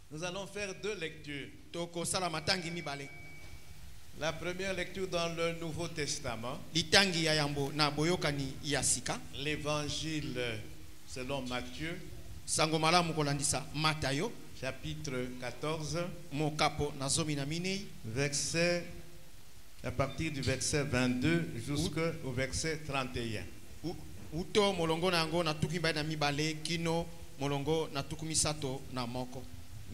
Nous allons faire deux lectures. Toko sala matangi mibale. La première lecture dans le Nouveau Testament. Litangi ya yambo na boyokani ya sika. L'évangile selon Matthieu. Sango malamu kolandisa Matayo. Chapitre 14. Mokapo na zomi na minei. Verset, à partir du verset 22 jusqu'au verset 31. Uto molongo na yango na tuki mbai na mibale kino molongo na tuku misato na moko.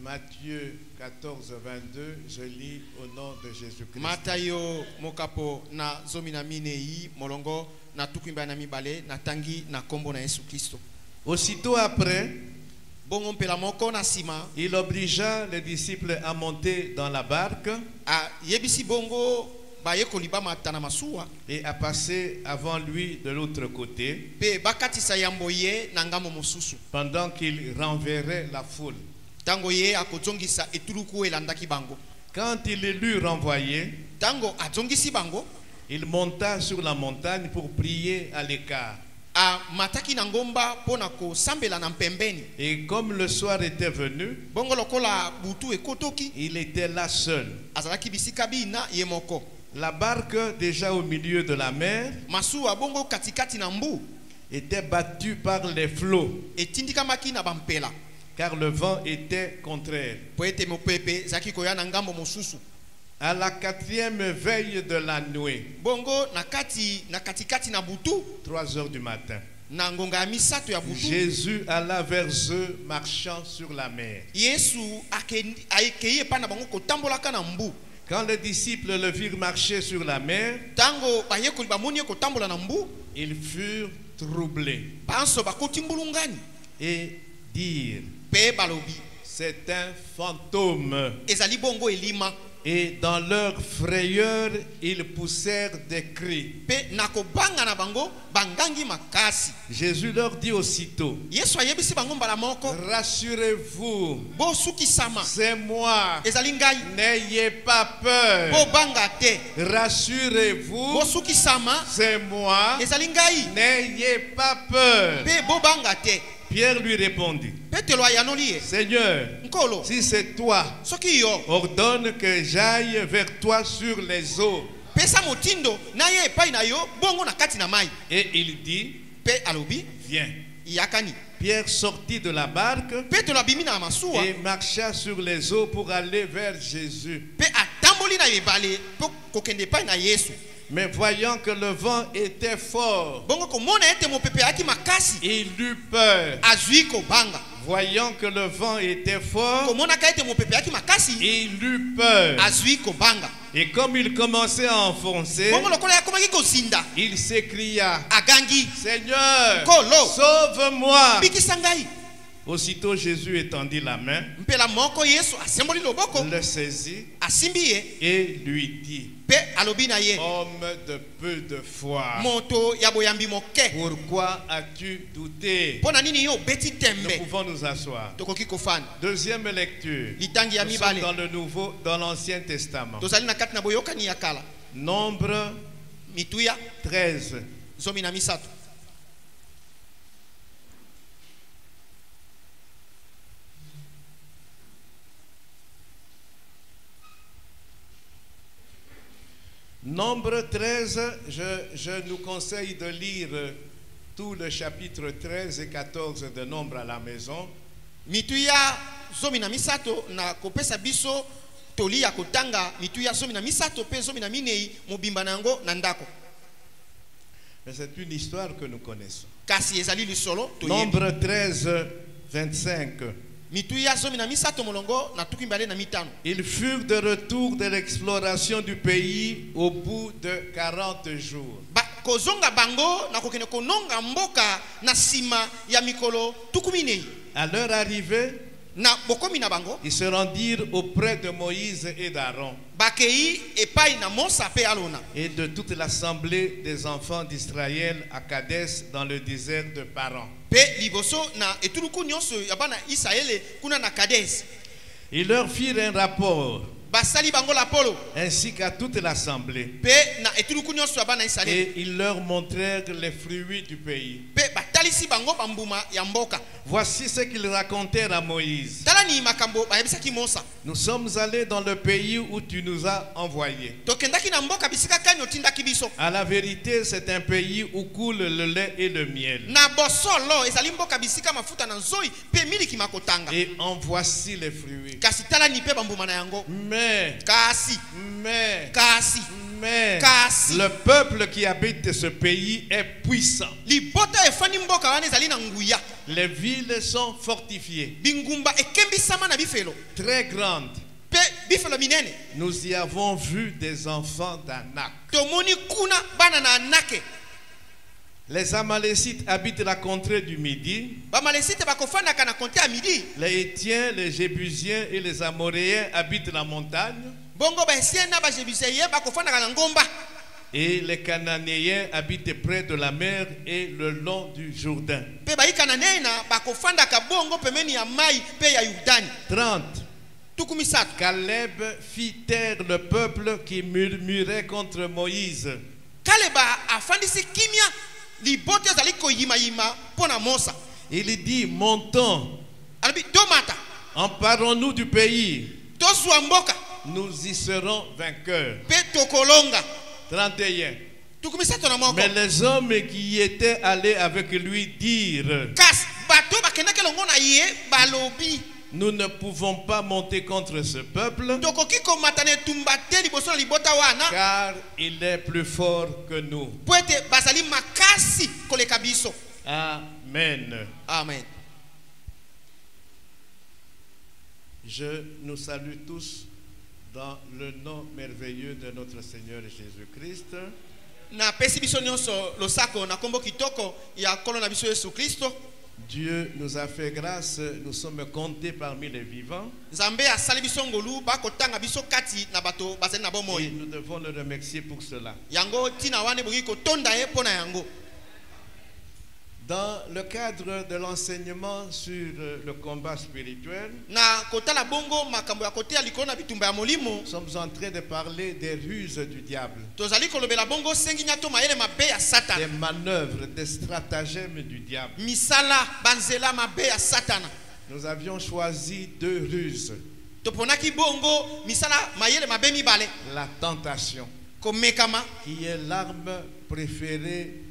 Matthieu 14, 22, je lis au nom de Jésus-Christ. Matayo mokapo na zomi na minei molongo na tuki mbai na mibale na tangi na kombo na Yesu Kristo. Aussitôt après, bongo mpela moko na sima, il obligea les disciples à monter dans la barque yebisi bongo baye koliba matana masuwa et à passer avant lui de l'autre côté pe bakatisa yambo ye na ngamo mosusu pendant qu'il renverrait la foule. Tango ye akozongisa etuluku elandaki bango. Quand il l'eut renvoyé, tango azongisi bango, il monta sur la montagne pour prier à l'écart. Mataki na ngomba pona ko sambela na mpembeni. Et comme le soir était venu, bongo lokola butu ekotoki, il était là seul. Azalaki bisika bina ye moko. La barque, déjà au milieu de la mer, masuwa bongo katikati na mbu, était battue par les flots, etindikamaki na bampela, car le vent était contraire. Poete mopepe zaki koya na ngambo mosusu. À la 4e veille de la nuit, bongo na katikati na butu, 3 heures du matin, na ngonga ya misato ya butu, Jésus alla vers eux marchant sur la mer. Yesu akeye pana bango kotambolaka na mbu. Quand les disciples le virent marcher sur la mer, tango bayekoli bamoni kotambola na mbu, ils furent troublés banso bakoti mbulungani et dirent, pe balobi, c'est un fantôme. ezali bongo elima. Et dans leur frayeur, ils poussèrent des cris. Pe nakobanga na bango bangangi makasi. Jésus leur dit aussitôt, Yesu ayebisi bango mbala moko, rassurez-vous, bo sukisama, c'est moi, ezali ngai, n'ayez pas peur. bo banga te, Rassurez-vous, bo sukisama, c'est moi, ezali ngai, n'ayez pas peur. pe bo banga te. Pierre lui répondit, Seigneur, si c'est toi, ordonne que j'aille vers toi sur les eaux. Et il dit, viens. Pierre sortit de la barque et marcha sur les eaux pour aller vers Jésus. Mais voyant que le vent était fort, il eut peur. Voyant que le vent était fort, il eut peur. Et comme il commençait à enfoncer, il s'écria, Seigneur, sauve-moi. Aussitôt Jésus étendit la main, le saisit et lui dit, homme de peu de foi, pourquoi as-tu douté? Nous pouvons nous asseoir. Deuxième lecture. Nous sommes dans l'Ancien Testament. Nombre 13. Nombre 13, je nous conseille de lire tout le chapitre 13 et 14 de Nombre à la maison. Mituya zomi na misato na kopesa biso toli ya kotanga mituya zomi na misato pe zomi na minei mobimba nango na ndako. Mais c'est une histoire que nous connaissons. Kasi ezali lisolo to Nombre 13, 25. Ils furent de retour de l'exploration du pays au bout de 40 jours. À leur arrivée, ils se rendirent auprès de Moïse et d'Aaron et de toute l'assemblée des enfants d'Israël à Kadès dans le désert de Paran. Ils leur firent un rapport ainsi qu'à toute l'assemblée et ils leur montrèrent les fruits du pays. Voici ce qu'ils racontèrent à Moïse. Nous sommes allés dans le pays où tu nous as envoyés. À la vérité, c'est un pays où coule le lait et le miel. Et en voici les fruits. Mais le peuple qui habite ce pays est puissant. Les villes sont fortifiées, très grandes. Nous y avons vu des enfants d'Anak. Les Amalécites habitent la contrée du Midi. Les Hétiens, les Jébusiens et les Amoréens habitent la montagne. Et les Cananéens habitent près de la mer et le long du Jourdain. 30. Caleb fit taire le peuple qui murmurait contre Moïse. Il dit, montons, emparons-nous du pays, nous y serons vainqueurs. 31. Mais les hommes qui y étaient allés avec lui dirent, nous ne pouvons pas monter contre ce peuple, car il est plus fort que nous. Amen. Amen. Je nous salue tous dans le nom merveilleux de notre Seigneur Jésus-Christ. Dieu nous a fait grâce, nous sommes comptés parmi les vivants. Et nous devons le remercier pour cela. Dans le cadre de l'enseignement sur le combat spirituel, nous sommes en train de parler des ruses du diable, des manœuvres, des stratagèmes du diable. Nous avions choisi 2 ruses. La tentation, qui est l'arme préférée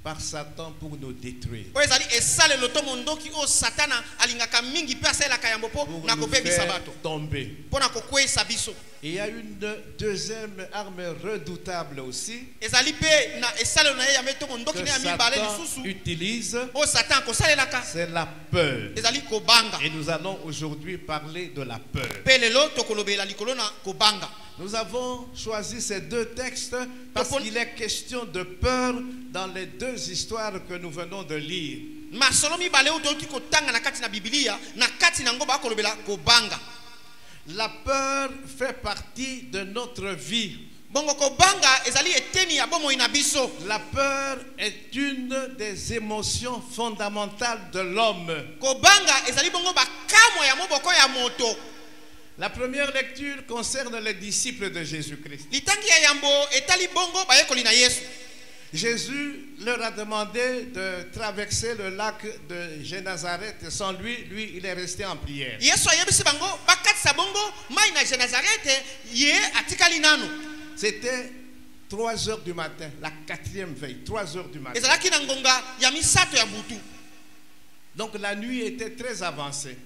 par Satan pour nous détruire, pour nous faire tomber. Et il y a une deuxième arme redoutable aussi que Satan utilise, c'est la peur. Et nous allons aujourd'hui parler de la peur. Nous avons choisi ces 2 textes parce qu'il est question de peur dans les 2 histoires que nous venons de lire. La peur fait partie de notre vie. La peur est une des émotions fondamentales de l'homme. La première lecture concerne les disciples de Jésus-Christ. Jésus leur a demandé de traverser le lac de Génazareth sans lui. Lui, il est resté en prière. C'était 3 heures du matin, la 4e veille, 3 heures du matin. Donc la nuit était très avancée.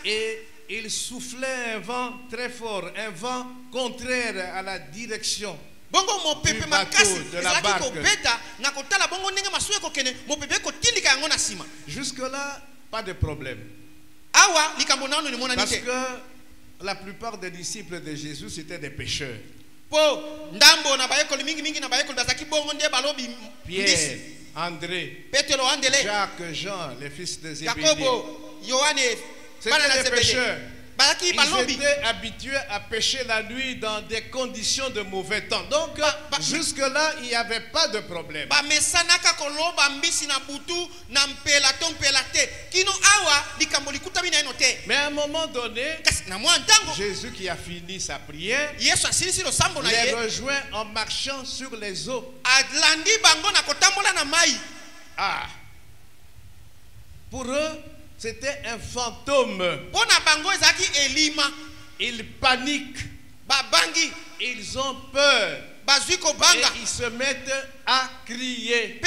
Et il soufflait un vent très fort, un vent contraire à la direction du bateau, de la barque. Jusque-là, pas de problème. Parce que la plupart des disciples de Jésus, c'était des pécheurs. Pierre, André, Jacques, Jean, les fils de Zébédée, c'était des pécheurs. Ils étaient habitués à pêcher la nuit dans des conditions de mauvais temps. Donc, jusque-là, il n'y avait pas de problème. Mais à un moment donné, Jésus qui a fini sa prière, les rejoint en marchant sur les eaux. Ah. Pour eux, c'était un fantôme. Ils paniquent. Ils ont peur. Et ils se mettent à crier.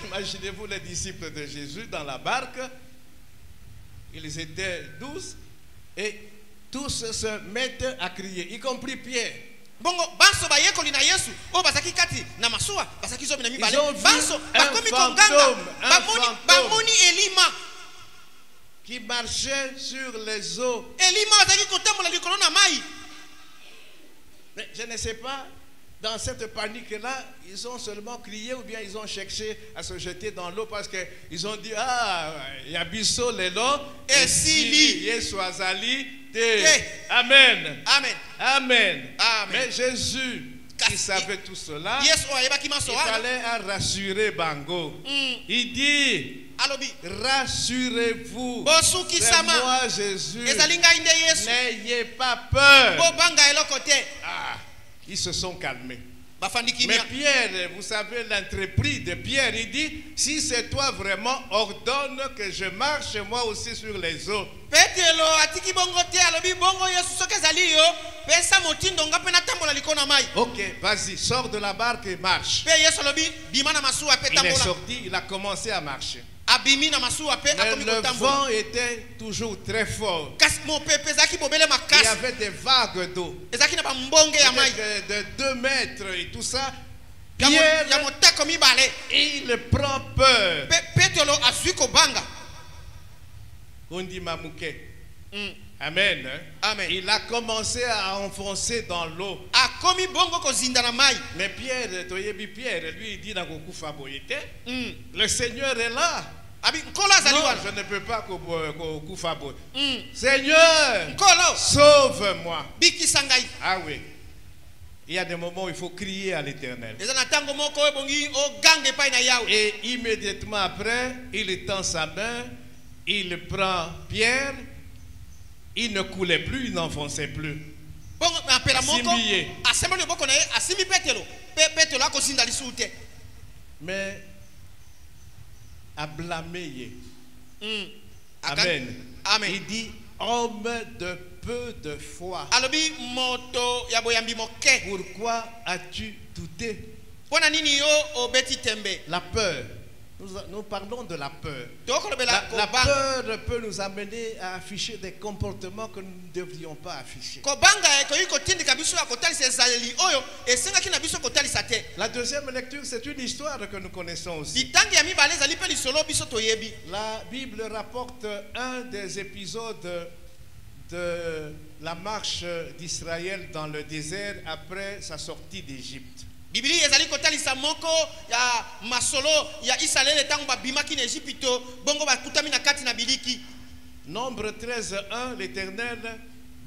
Imaginez-vous les disciples de Jésus dans la barque. Ils étaient 12 et tous se mettent à crier, y compris Pierre. Ils ont vu un fantôme qui marchait sur les eaux. Mais je ne sais pas, dans cette panique-là, ils ont seulement crié ou bien ils ont cherché à se jeter dans l'eau parce qu'ils ont dit, ah, il y a Bisso, Lelo, et Sili, Yesuazali, Amen. Amen. Amen. Mais Jésus, qui savait tout cela, il fallait rassurer Bango. Il dit, rassurez-vous, c'est moi Jésus, n'ayez pas peur. Ah, ils se sont calmés. Mais Pierre, vous savez l'entreprise de Pierre, il dit, si c'est toi vraiment, ordonne que je marche moi aussi sur les eaux. Ok, vas-y, sors de la barque et marche. Il est sorti, il a commencé à marcher. Mais le vent était toujours très fort. Il y avait des vagues d'eau de 2 mètres et tout ça. Pierre, il prend peur. On dit Mamouké. Amen. Amen. Il a commencé à enfoncer dans l'eau. Mais Pierre, lui, il dit dans le Seigneur est là. Non, je ne peux pas Seigneur, sauve-moi. Ah oui. Il y a des moments où il faut crier à l'Éternel. Et immédiatement après, il tend sa main, il prend Pierre, il ne coulait plus, il n'enfonçait plus. Mais à blâmer. Amen. Amen. Il dit, homme de peu de foi, pourquoi as-tu douté? La peur. Nous parlons de la peur. La peur peut nous amener à afficher des comportements que nous ne devrions pas afficher. La deuxième lecture, c'est une histoire que nous connaissons aussi. La Bible rapporte un des épisodes de la marche d'Israël dans le désert après sa sortie d'Égypte. Biblia ezali kotalisa moko ya masolo ya Israël etango babimaki na Égypte bongo bakutami na kati na biliki. Nombre 13:1, l'Éternel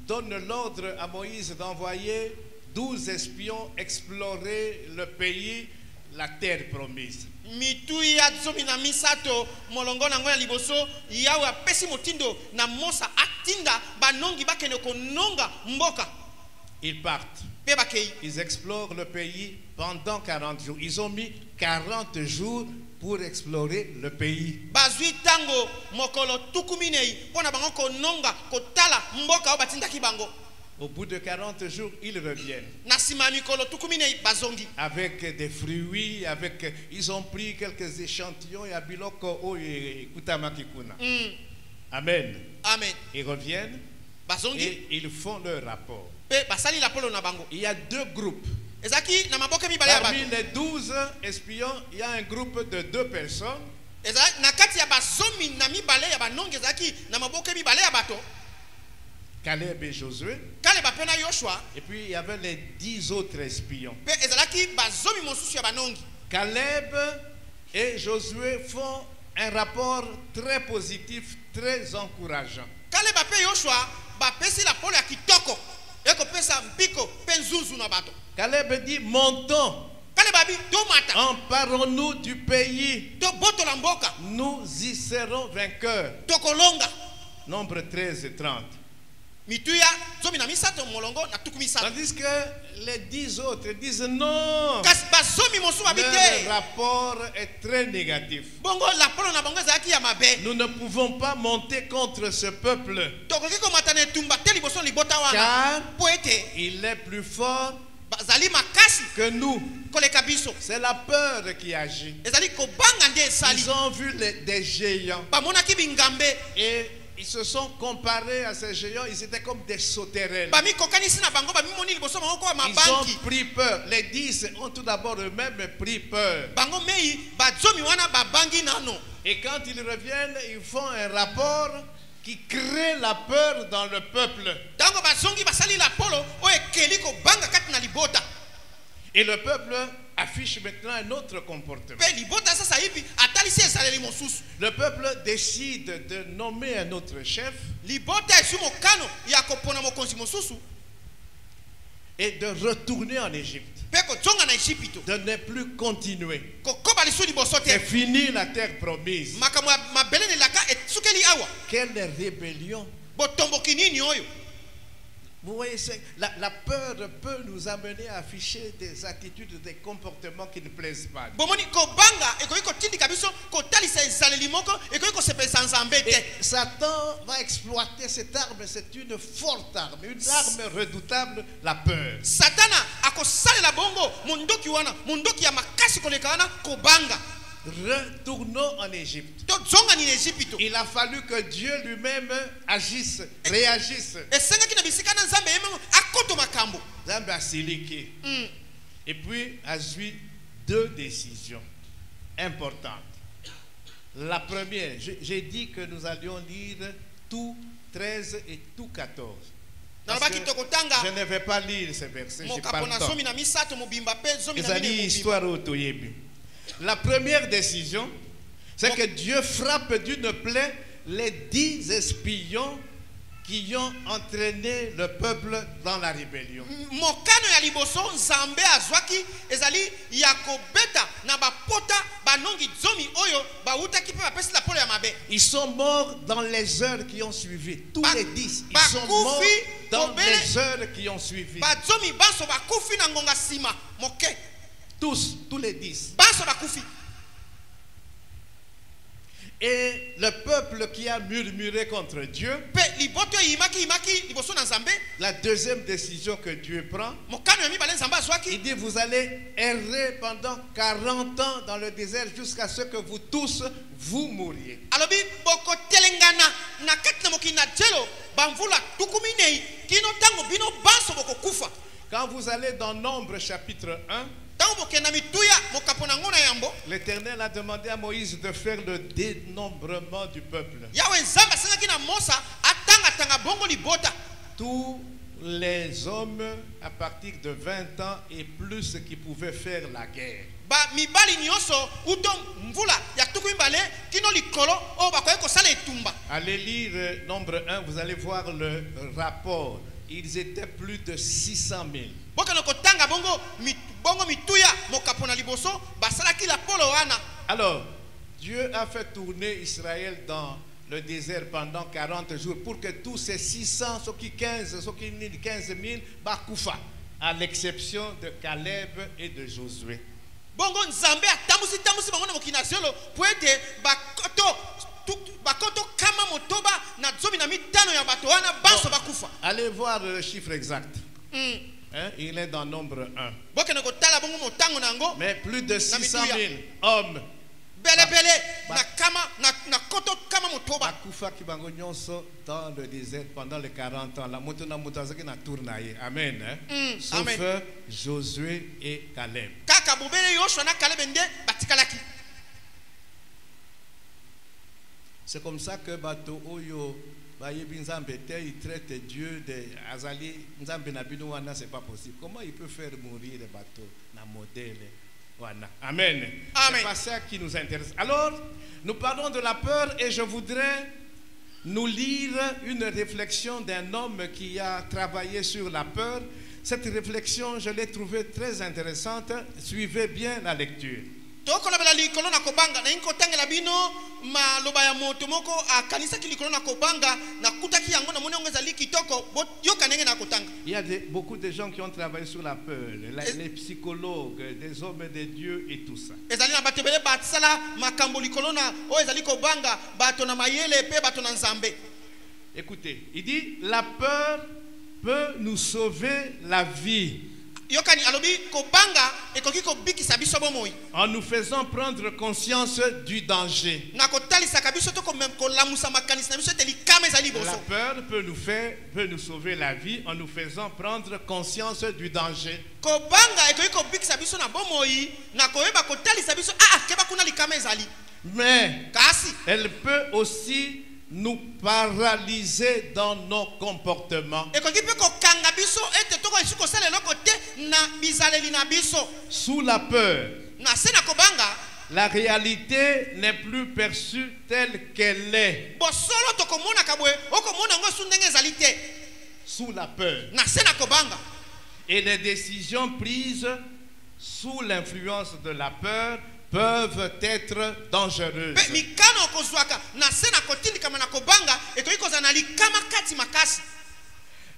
donne l'ordre à Moïse d'envoyer 12 espions explorer le pays, la terre promise. Mitu ya zomi na misato molongo na ngo ya liboso yawe apesi motindo na Mosa atinda banongi bakene kononga mboka. Ils partent. Ils explorent le pays pendant 40 jours. Ils ont mis 40 jours pour explorer le pays. Au bout de 40 jours, ils reviennent. Avec des fruits, ils ont pris quelques échantillons. Amen. Amen. Ils reviennent et ils font leur rapport. Il y a 2 groupes. Parmi les 12 espions, il y a un groupe de 2 personnes. Caleb et Josué. Et puis il y avait les 10 autres espions. Caleb et Josué font un rapport très positif, très encourageant. Caleb dit, montons, emparons-nous du pays, nous y serons vainqueurs. Nombre 13 et 30. Tandis que les 10 autres disent non. Le rapport est très négatif. Nous ne pouvons pas monter contre ce peuple. Car il est plus fort que nous. C'est la peur qui agit. Ils ont vu des géants. Et ils se sont comparés à ces géants. Ils étaient comme des sauterelles. Ils ont pris peur. Les 10 ont tout d'abord eux-mêmes pris peur. Et quand ils reviennent, ils font un rapport qui crée la peur dans le peuple. Et le peuple affiche maintenant un autre comportement. Le peuple décide de nommer un autre chef et de retourner en Égypte. De ne plus continuer. C'est fini la terre promise. Quelle rébellion. Vous voyez, la peur peut nous amener à afficher des attitudes, des comportements qui ne plaisent pas. Et Satan va exploiter cette arme, c'est une forte arme, une arme redoutable, la peur. Retournons en Égypte. Il a fallu que Dieu lui-même agisse, réagisse. Et puis a eu 2 décisions importantes. La première, j'ai dit que nous allions lire tout 13 et tout 14. Je ne vais pas lire ces versets, je pas le temps. La première décision, c'est que Dieu frappe d'une plaie les 10 espions qui ont entraîné le peuple dans la rébellion. Ils sont morts dans les heures qui ont suivi. Tous les 10, ils sont morts dans les heures qui ont suivi. Tous les 10. Et le peuple qui a murmuré contre Dieu, la deuxième décision que Dieu prend, il dit: vous allez errer pendant 40 ans dans le désert jusqu'à ce que vous tous vous mouriez. Quand vous allez dans Nombre chapitre 1, l'Éternel a demandé à Moïse de faire le dénombrement du peuple. Tous les hommes à partir de 20 ans et plus qui pouvaient faire la guerre. Allez lire Nombre 1, vous allez voir le rapport. Ils étaient plus de 600 000. Alors, Dieu a fait tourner Israël dans le désert pendant 40 jours pour que tous ces 600, ceux qui 15 000, bakoufa, à l'exception de Caleb et de Josué. Allez voir le chiffre exact. Il est dans Nombre 1. Mais plus de 600 000 hommes. Dans le désert pendant les 40 ans. Amen. Sauf Josué et Caleb. C'est comme ça que Bato Oyo il traite Dieu de Azali Nzambe, c'est pas possible. Comment il peut faire mourir le bateau na modèle? Amen. C'est pas ça qui nous intéresse. Alors, nous parlons de la peur et je voudrais nous lire une réflexion d'un homme qui a travaillé sur la peur. Cette réflexion, je l'ai trouvée très intéressante. Suivez bien la lecture. tokolobela likolo na kobanga na inkotangela bino maloba ya moto moko akanisa ki likolo na kobanga na kutaki yango na moni ngeza likitoko yoka ndenge na kotanga. Il y a beaucoup de gens qui ont travaillé sur la peur, les psychologues, des hommes de Dieu et tout ça. Ezali na batebele batsala makambo likolo na o ezali kobanga bato na mayele pe bato na nzambe. Écoutez, il dit la peur peut nous sauver la vie. Yokani alobi kobanga ekoki kobikisa biso bomoi. En nous faisant prendre conscience du danger. Na kotalisa kabiso to kolamusa makanisi na biso te likama ezali boso. La peur peut nous sauver la vie en nous faisant prendre conscience du danger. Kobanga ekoki kobikisa biso na bomoi na koyeba kotalisa biso keba kuna likama ezali. Mais kasi elle peut aussi nous paralyser dans nos comportements. Sous la peur, la réalité n'est plus perçue telle qu'elle est. Sous la peur. Et les décisions prises sous l'influence de la peur peuvent être dangereuses.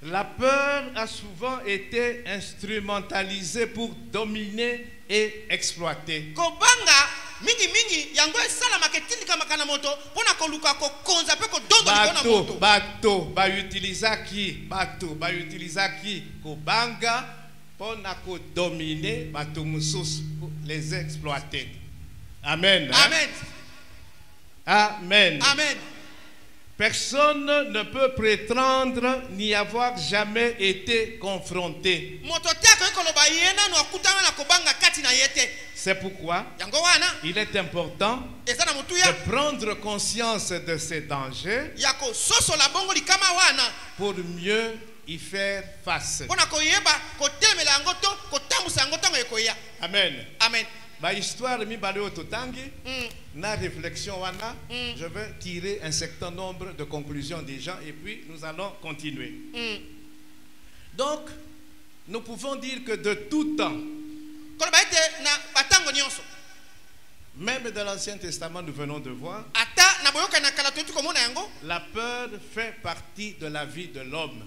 La peur a souvent été instrumentalisée pour dominer et exploiter. Bato ba utilisaki kobanga pour dominer bato mususu les exploiter. Amen. Amen. Amen. Amen. Personne ne peut prétendre n'y avoir jamais été confronté. C'est pourquoi il est important de prendre conscience de ces dangers pour mieux y faire face. Amen. Amen. Ba histoire mi baleo totangi na réflexion wana je vais tirer un certain nombre de conclusions des gens et puis nous allons continuer. Donc nous pouvons dire que de tout temps, même dans l'Ancien Testament nous venons de voir, la peur fait partie de la vie de l'homme.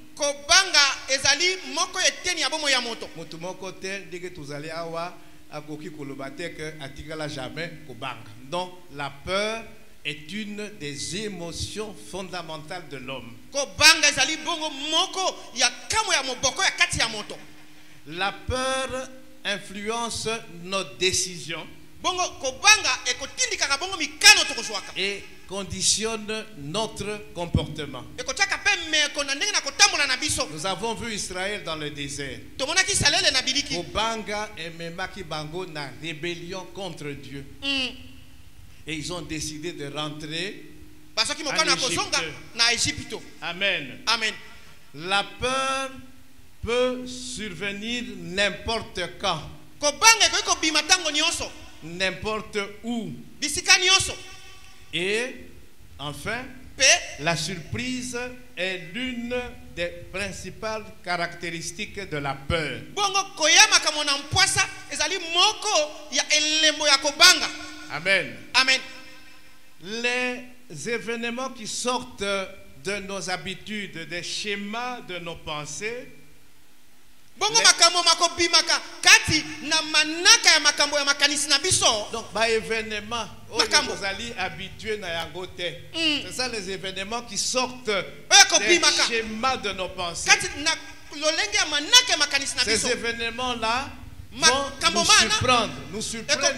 Donc la peur est une des émotions fondamentales de l'homme. La peur influence nos décisions et conditionne notre comportement. Nous avons vu Israël dans le désert. Kobanga et Memaki Bango na rébellion contre Dieu. Et ils ont décidé de rentrer en Égypte. Amen. Amen. La peur peut survenir n'importe quand. N'importe où. Et enfin, la surprise est l'une des principales caractéristiques de la peur. Amen. Amen. Les événements qui sortent de nos habitudes, des schémas de nos pensées, donc par événement vous allez habituer na yangote. C'est ça les événements qui sortent des schémas de nos pensées. Ces événements là vont nous surprendre.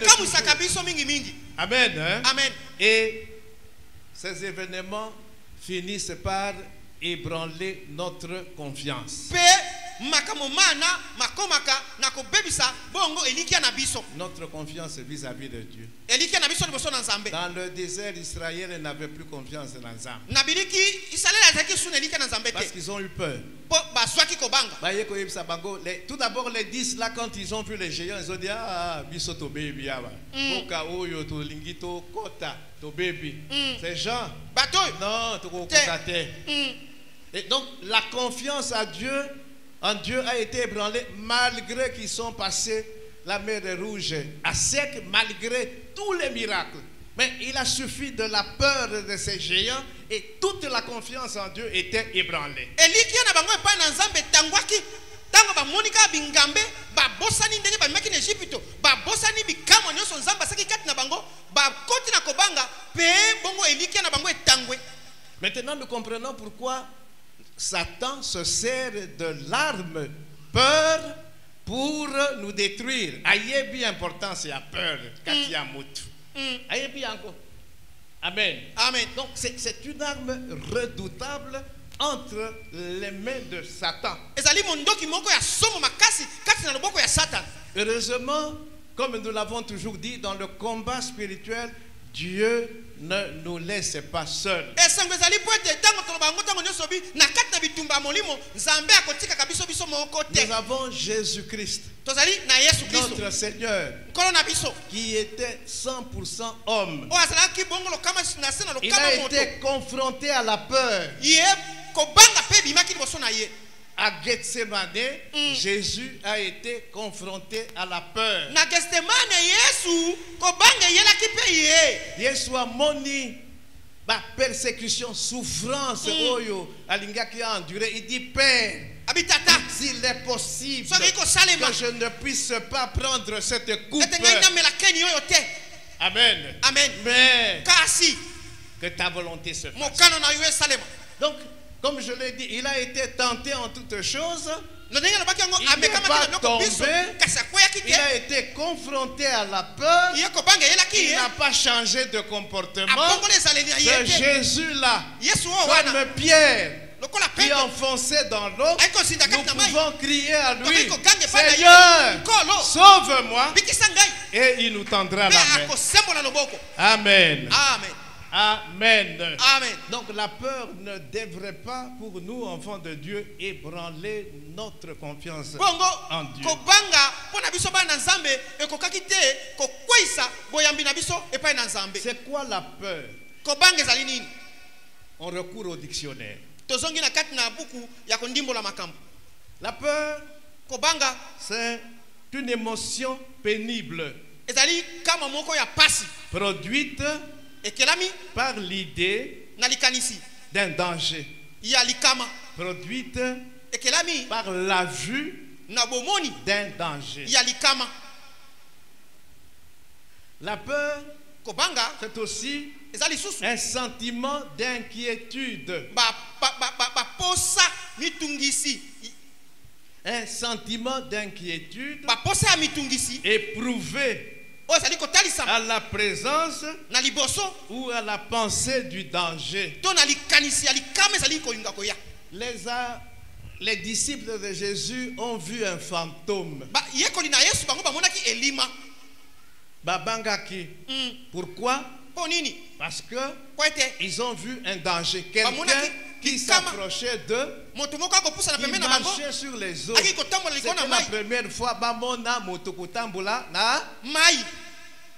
Amen. Hein? Amen. Et ces événements finissent par ébranler notre confiance. Notre confiance vis-à-vis de Dieu. Dans le désert, Israël n'avait plus confiance en Dieu. Parce qu'ils ont eu peur. Tout d'abord, les 10 là, quand ils ont vu les géants, ils ont dit bisoto baby. Ces gens, non, et donc la confiance en Dieu a été ébranlée malgré qu'ils sont passés la mer Rouge à sec malgré tous les miracles. Mais il a suffi de la peur de ces géants et toute la confiance en Dieu était ébranlée. Tango ba monika bingambe ba bosani ndenge ba maki na Egypte ba bosani bikamo nyonso nzamba saki kati na bango ba koti na kobanga pe bongo elikia na bango etangwe. Maintenant nous comprenons pourquoi Satan se sert de l'arme peur pour nous détruire. Aïe bien important c'est la peur katia mutu. Aïe bien encore. Amen. Amen. Donc c'est une arme redoutable entre les mains de Satan. Heureusement, comme nous l'avons toujours dit, dans le combat spirituel, Dieu ne nous laisse pas seuls. Nous avons Jésus-Christ, notre Seigneur, qui était 100% homme. Il a été confronté à la peur. À Gethsemane, Jésus a été confronté à la peur. Jésus a moni la persécution, souffrance, oyo alinga qui a enduré. Il dit Père, s'il est possible que je ne puisse pas prendre cette coupe. Amen. Amen. Mais que ta volonté se fasse. Donc, comme je l'ai dit, il a été tenté en toutes choses. Il n'est pas tombé. Il a été confronté à la peur. Il n'a pas changé de comportement. C'est Jésus-là, comme Pierre, qui enfonçait dans l'eau, nous pouvons crier à lui, Seigneur, sauve-moi, et il nous tendra la main. Amen. Amen. Amen. Amen. Donc la peur ne devrait pas pour nous, enfants de Dieu, ébranler notre confiance en Dieu. C'est quoi la peur? On recourt au dictionnaire. La peur, c'est une émotion pénible produite par l'idée d'un danger, produite par la vue d'un danger. La peur, c'est aussi un sentiment d'inquiétude. Un sentiment d'inquiétude éprouvé à la présence ou à la pensée du danger. Les disciples de Jésus ont vu un fantôme. Babangaki. Pourquoi? Parce que ils ont vu un danger. Quelqu'un qui s'approchait d'eux, qui marchait sur les eaux. C'était la première fois.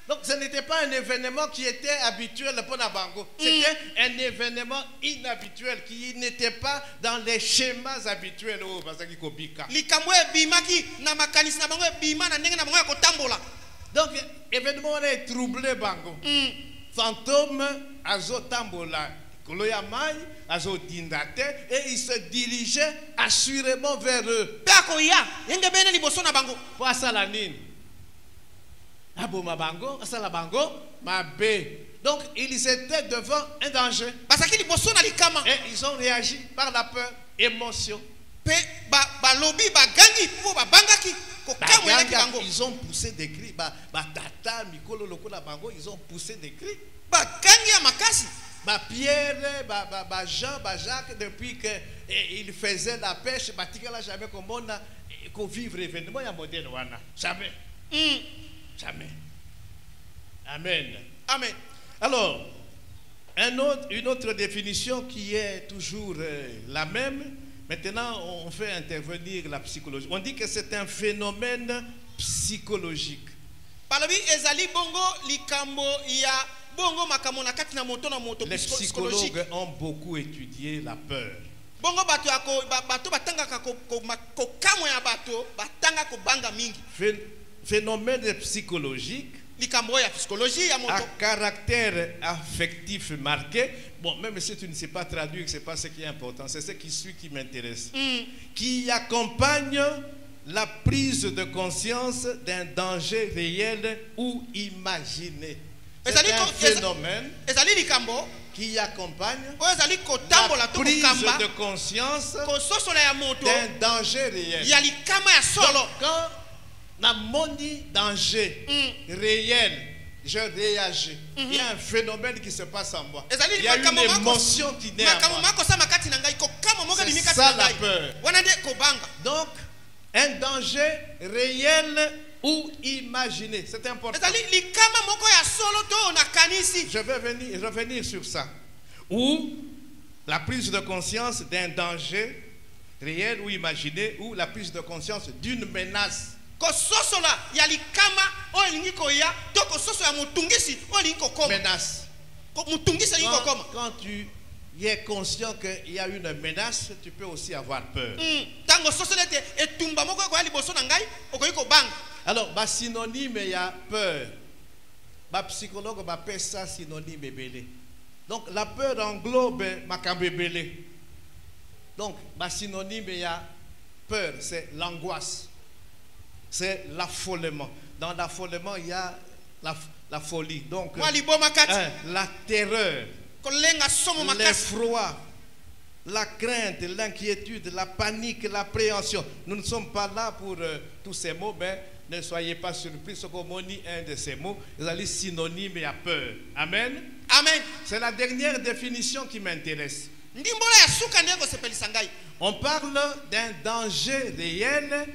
Donc ce n'était pas un événement qui était habituel pour Nabango. C'était un événement inhabituel qui n'était pas dans les schémas habituels. Donc l'événement est troublé Bango. Fantôme azotambola. Et il se dirigeait assurément vers eux. Donc ils étaient devant un danger. Et ils ont réagi par la peur, émotion. Ils ont poussé des cris. Ils ont poussé des cris. Pierre, Jean, Jacques, depuis qu'il faisait la pêche, jamais qu'on vivre événement moderne. Jamais. Jamais. Amen. Amen. Alors, une autre définition qui est toujours la même. Maintenant, on fait intervenir la psychologie. On dit que c'est un phénomène psychologique. Les psychologues ont beaucoup étudié la peur. phénomène psychologique à caractère affectif marqué. Bon, même si tu ne sais pas traduire, ce n'est pas ce qui est important, c'est ce qui suit qui m'intéresse. Qui accompagne la prise de conscience d'un danger réel ou imaginé. C'est un phénomène qui accompagne la prise de conscience d'un danger réel. Donc, quand on a mon danger réel, je réagis. Il y a un phénomène qui se passe en moi. Il y a une émotion qui naît en moi. C'est ça la peur. Donc, un danger réel ou imaginé. C'est important. Je vais revenir sur ça. Ou la prise de conscience d'un danger réel ou imaginé, ou la prise de conscience d'une menace. Menace. Quand tu es conscient qu'il y a une menace, tu peux aussi avoir peur. Alors, bah synonyme, il y a peur. Bah psychologue, bah ça synonyme belé. Donc, la peur englobe ma belé. Donc, bah synonyme, il y a peur, c'est l'angoisse. C'est l'affolement. Dans l'affolement, il y a la folie. Donc, la terreur, l'effroi, la crainte, l'inquiétude, la panique, l'appréhension. Nous ne sommes pas là pour tous ces mots, mais ne soyez pas surpris. Ce qu'on dit, un de ces mots, ils allaient synonyme à peur. Amen. Amen. C'est la dernière définition qui m'intéresse. On parle d'un danger réel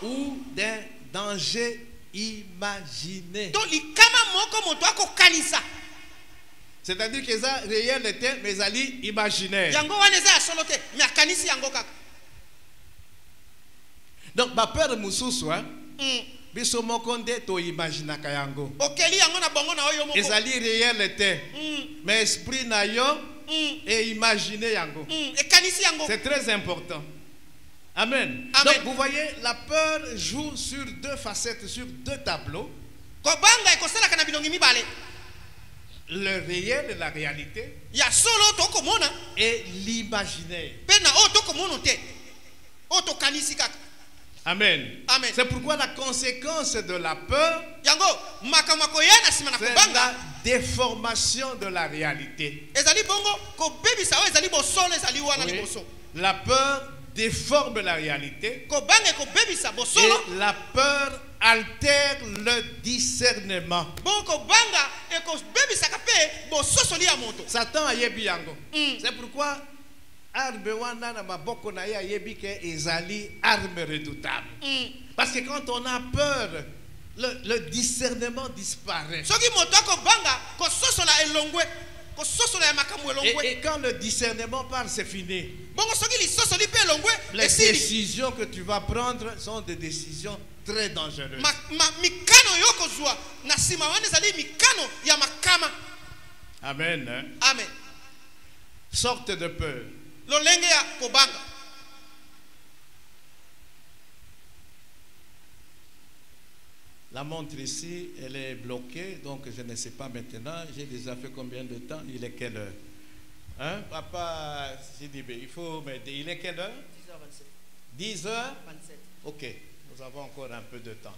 ou d'un danger imaginé. C'est-à-dire que ça réel était, mais ça imaginaire. Donc, ma peur mususu, biso mokonde to imagina kayango. Ezali réel était, mais esprit na yo et imaginer yango. C'est très important. Amen. Amen. Donc, vous voyez, la peur joue sur deux facettes, sur deux tableaux. Le réel et la réalité. Et l'imaginaire. Amen. Amen. C'est pourquoi la conséquence de la peur, c'est la déformation de la réalité. Oui. La peur déforme la réalité. Et la peur altère le discernement. Satan a yebi yango. C'est pourquoi arme wana na maboko na ya yebi ke ezali arme redoutable. Parce que quand on a peur, le discernement disparaît. Et quand le discernement part, c'est fini. Les décisions que tu vas prendre sont des décisions très dangereuses. Amen. Hein? Amen. Sorte de peur. La montre ici, elle est bloquée, donc je ne sais pas maintenant. J'ai déjà fait combien de temps? Il est quelle heure? Hein, papa Sidibé, il faut m'aider. Il est quelle heure? 10h27. 10h? Ok, nous avons encore un peu de temps.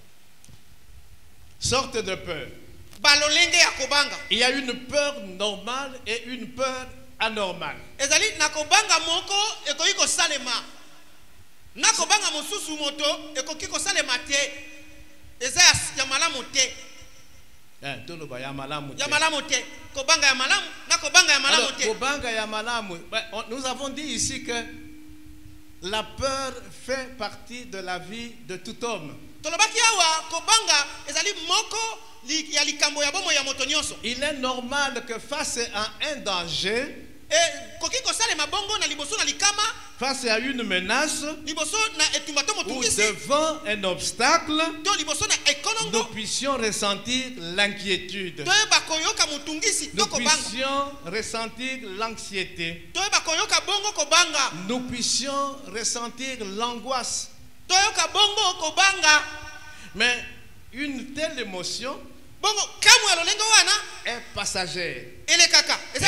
Sorte de peur. Il y a une peur normale et une peur anormale. Nous avons dit ici que la peur fait partie de la vie de tout homme. Il est normal que face à un danger, face à une menace, ou devant un obstacle, nous puissions ressentir l'inquiétude. Nous puissions ressentir l'anxiété. Nous puissions ressentir l'angoisse. toyoka bongo kobanga. Mais une telle émotion Bongo kamwe lolengo wana est passagère. ele kaka. Elle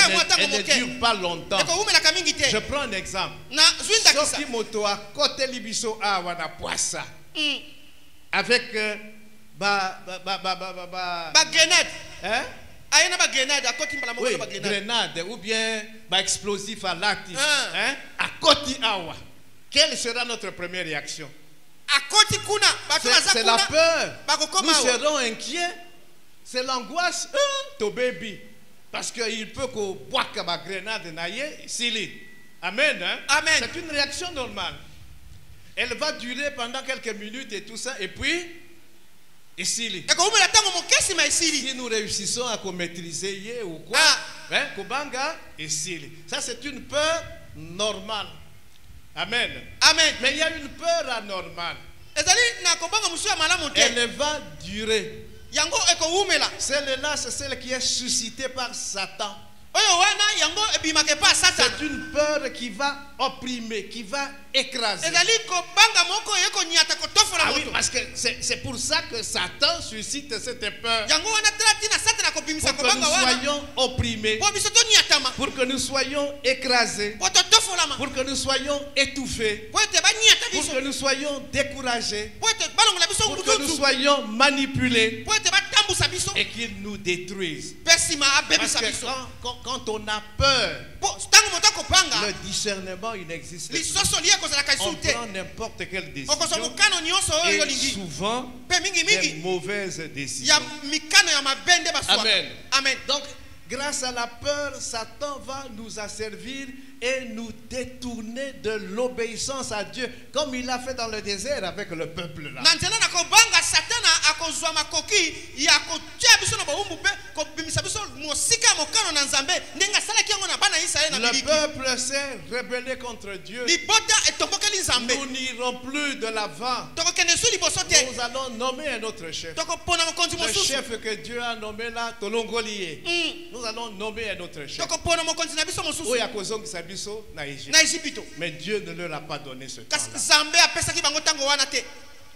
ne dure pas longtemps. Je prends un exemple. Soki moto a côté libiso awa na poissa. Avec ba grenade. Hein? Ayena ba grenade à côté mbala moko ba grenade ou bien ba explosif à l'actif. Hein? À côté awa. Quelle sera notre première réaction? C'est la peur. Nous serons inquiets. C'est l'angoisse. To baby. Parce qu'il peut qu'on boit ma grenade naïe, s'il Amen. Hein? Amen. C'est une réaction normale. Elle va durer pendant quelques minutes et tout ça. Et puis, si nous réussissons à maîtriser ou quoi, hein, Kobanga et ça c'est une peur normale. Amen. Amen. Mais il y a une peur anormale. Elle va durer. Celle-là, c'est celle qui est suscitée par Satan. C'est une peur qui va opprimer, qui va écraser. Ah oui, parce que c'est pour ça que Satan suscite cette peur. Pour que nous soyons opprimés, pour que nous soyons écrasés, pour que nous soyons étouffés, pour que nous soyons découragés, pour que nous soyons manipulés et qu'ils nous détruisent. Parce que quand on a peur, le discernement il n'existe pas. On prend n'importe quelle décision et souvent des mauvaises décisions. Amen. Amen. Donc, grâce à la peur, Satan va nous asservir et nous détourner de l'obéissance à Dieu, comme il l'a fait dans le désert avec le peuple là. Le peuple s'est rebellé contre Dieu. Nous n'irons plus de l'avant. Nous allons nommer un autre chef. Le chef que Dieu a nommé là, Tolongolié. Nous allons nommer un autre chef. Mais Dieu ne leur a pas donné ce temps-là.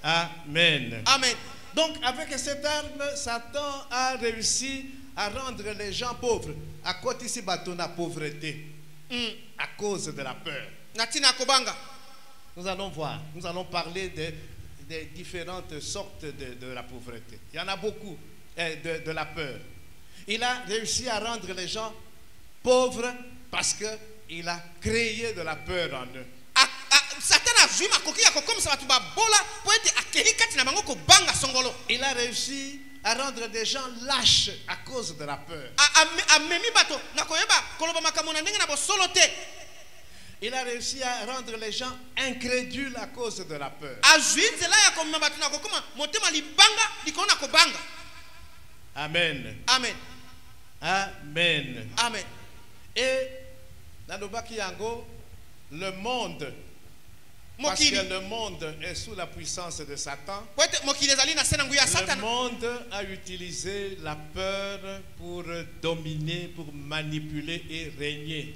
Amen. Amen. Donc avec cette arme, Satan a réussi à rendre les gens pauvres. À côté ici, la pauvreté. À cause de la peur. Nous allons voir. Nous allons parler des différentes sortes de la pauvreté. Il y en a beaucoup de la peur. Il a réussi à rendre les gens pauvres parce qu'il a créé de la peur en eux. Il a réussi à rendre des gens lâches à cause de la peur. Il a réussi à rendre les gens incrédules à cause de la peur. Amen. Amen. Amen. Amen. Et dans le Bakiyango, le monde, parce que le monde est sous la puissance de Satan, le monde a utilisé la peur pour dominer, pour manipuler et régner.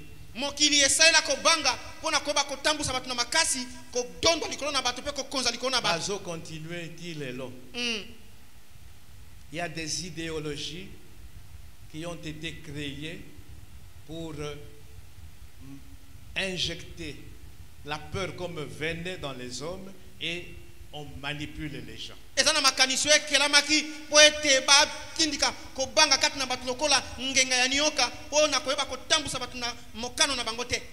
Bazo continue, dit Lélo. Il y a des idéologies qui ont été créées pour injecter la peur comme venin dans les hommes et on manipule les gens.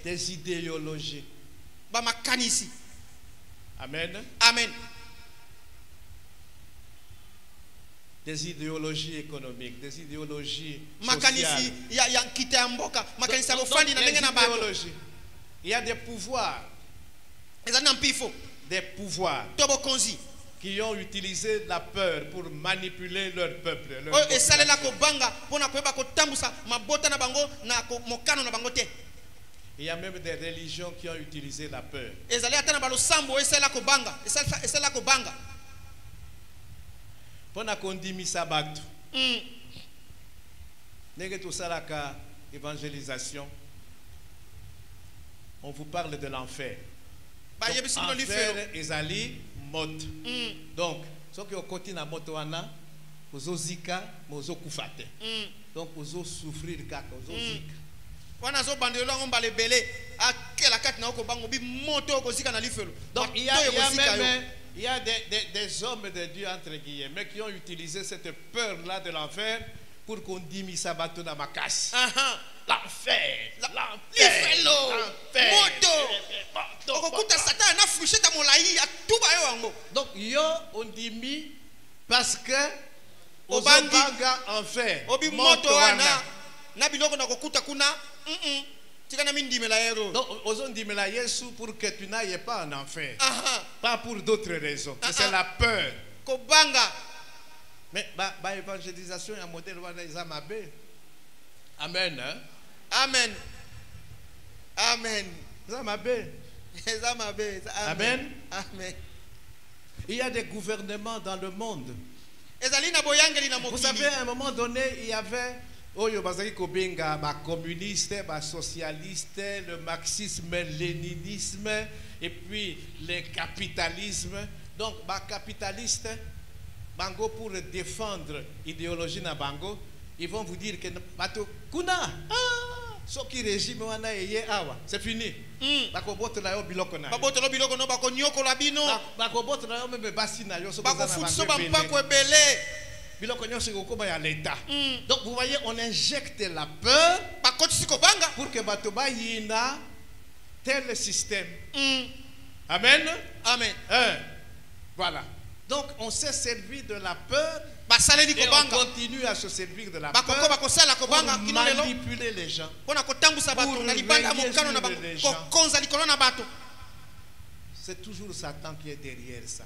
Des idéologies. Amen. Amen. Des idéologies économiques, des idéologies sociales. Il y a des pouvoirs. Des pouvoirs qui ont utilisé la peur pour manipuler leur peuple. Il y a même des religions qui ont utilisé la peur. Pona kondimisa batu. Nege tout ça la évangélisation. On vous parle de l'enfer. enfer ezali moto. Donc soki okoti na moto wana ozozika mozokufa te. Donc ozosouffrir kaka ozozika. Wana zo bandelo ngomba lebele akela kati na okobango bi moto okozika na lifelo. Donc il y a des hommes de Dieu entre guillemets qui ont utilisé cette peur là de l'enfer pour qu'on dimise sa bateau dans ma casse. L'enfer, lifelo, moto. Okokuta Satan na frucheta molai atuba yo wango. Donc yo on dimi parce que obanga enfer. Obi moto wana na biloko na kokuta kuna tika mindi ndimela yero. Donc ozon ndimela Yesu pour que tu n'ailles pas en enfer. Pas pour d'autres raisons. C'est la peur. Kobanga. Mais ba évangélisation ya modèle wana ezamabe. Amen. Hein? Amen. Amen. Ezamabe. Amen. Amen. Il y a des gouvernements dans le monde. Vous savez, à un moment donné, il y avait communiste, socialiste, le marxisme, léninisme, et puis le capitalisme. Donc, capitaliste, bango pour défendre l'idéologie na bango, ils vont vous dire que kuna ce qui régime wana eye awa c'est fini. Bakobota na yo biloko na. Bakobota biloko no bakonyoko la bino. Bakobota na yo meme basi na yo so bakofutso bampako ebele. Biloko nyonso kokoma ya l'état. Donc vous voyez, on injecte la peur pour que bato ba yina tel système. Amen. Amen. Voilà. Donc on s'est servi de la peur et on continue à se servir de la peur pour manipuler les gens, pour régner sur les gens. C'est toujours Satan qui est derrière ça.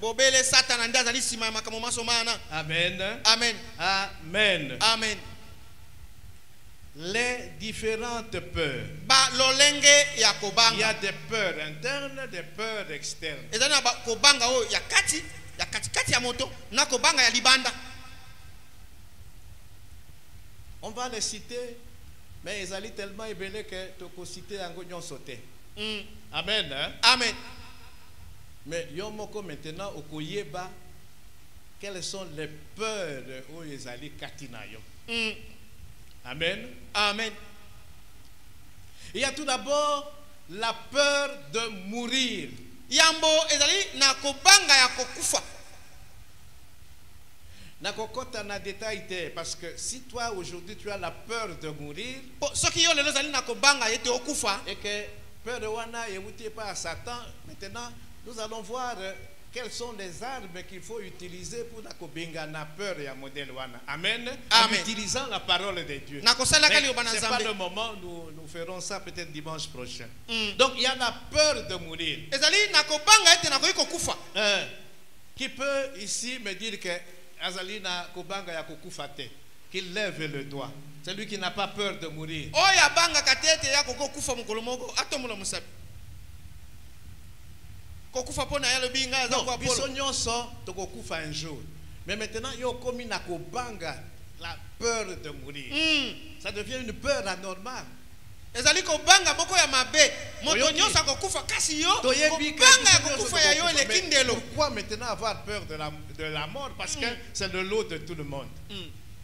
Amen. Amen. Amen. Amen. Les différentes peurs. Il y a des peurs internes, des peurs externes. On va les citer, mais ils allaient tellement ébélés que tu peux citer un gagnon sauté. Amen. Hein? Amen. Mais yomoko maintenant au koyeba quelles sont les peurs où ils allaient katinayo. Amen. Amen. Il y a tout d'abord la peur de mourir. Yambo ezali na kobanga ya kokufa. Na kokota na détail parce que si toi aujourd'hui tu as la peur de mourir, et que peur de wana yewuti pas à Satan, maintenant nous allons voir quelles sont les armes qu'il faut utiliser pour na peur et modèle wana. Amen. En utilisant la parole de Dieu. C'est pas le moment, nous ferons ça peut-être dimanche prochain. Donc il y a la peur de mourir. Qui peut ici me dire que Azalina Kobanga ya kokufate, qu'il lève le doigt. Celui qui n'a pas peur de mourir. Non, kokufa un jour. Mais maintenant, il y a comme na kobanga la peur de mourir. Ça devient une peur anormale. Ezali kobanga moko ya mabe moto nyonso akokufa kasi yo kobanga akokufa ya yo elekindelo. Pourquoi maintenant avoir peur de la mort? Parce que c'est le lot de tout le monde.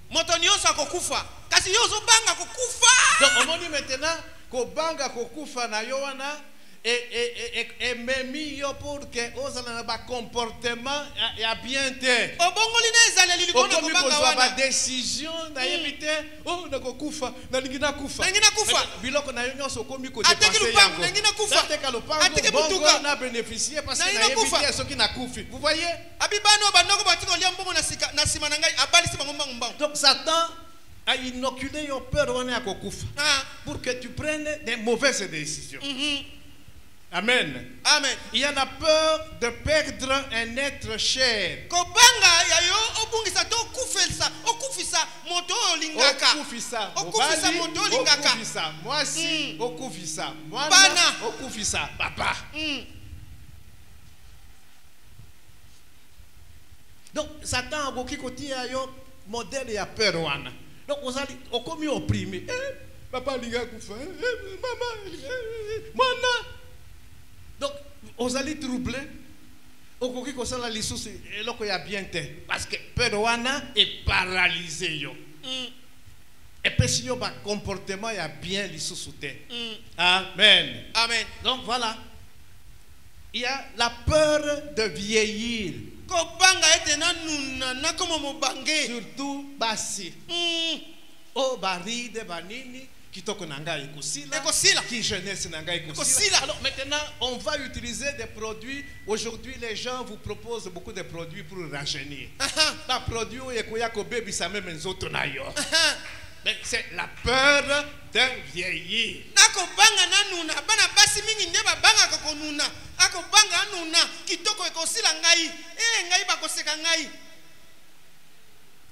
Moto nyonso akokufa kasi yo zobanga kokufa. Donc on dit maintenant kobanga kokufa na yo wana et même yo pour que osala ba comportement ya bien te. Obongoli na ezali likona kobanga wana décision na yebite na kokufa na lingina kufa. Na ngina kufa. Biloko na yo nyonso komi ko dépenser yango. Na ngina kufa. Ateka lopango bongo na bénéficier parce que na yebite soki na kufi. Vous voyez? Abibano bandoko batiko lia mbongo na sima na ngai abali sima ngomba ngomba. Donc Satan a inoculé yo peur wana ya kokufa pour que tu prennes des mauvaises décisions. Amen. Amen. Il y a la peur de perdre un être cher. Kobanga ya yo obungisa to kufisa okufisa moto lingaka. Okufisa moto lingaka. Okufisa mwasi, okufisa mwana, okufisa papa. Donc Satan a beaucoup côté ya yo modèle ya peur wana. Donc on allait okomi opprimé. Papa linga kufa. Maman mwana. Donc, Aux allez troubler. Au coquille comme ça, les sous, et là, il y a bien te. Parce que Perouana est paralysé. Yo. Et puis, si il y a un comportement, il y a bien les sous sous terre. Amen. Amen. Donc, voilà. Il y a la peur de vieillir. Surtout, Bassi. Oh, Baride, Banini. Qui jeunesse. Alors maintenant, on va utiliser des produits. Aujourd'hui, les gens vous proposent beaucoup de produits pour rajeunir. Mais c'est la peur de vieillir.